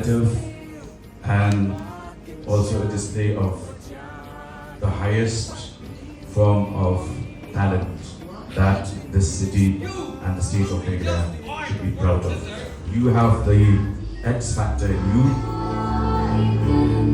innovative and also a display of the highest form of talent that this city and the state of Meghalaya should be proud of. You have the X factor in you.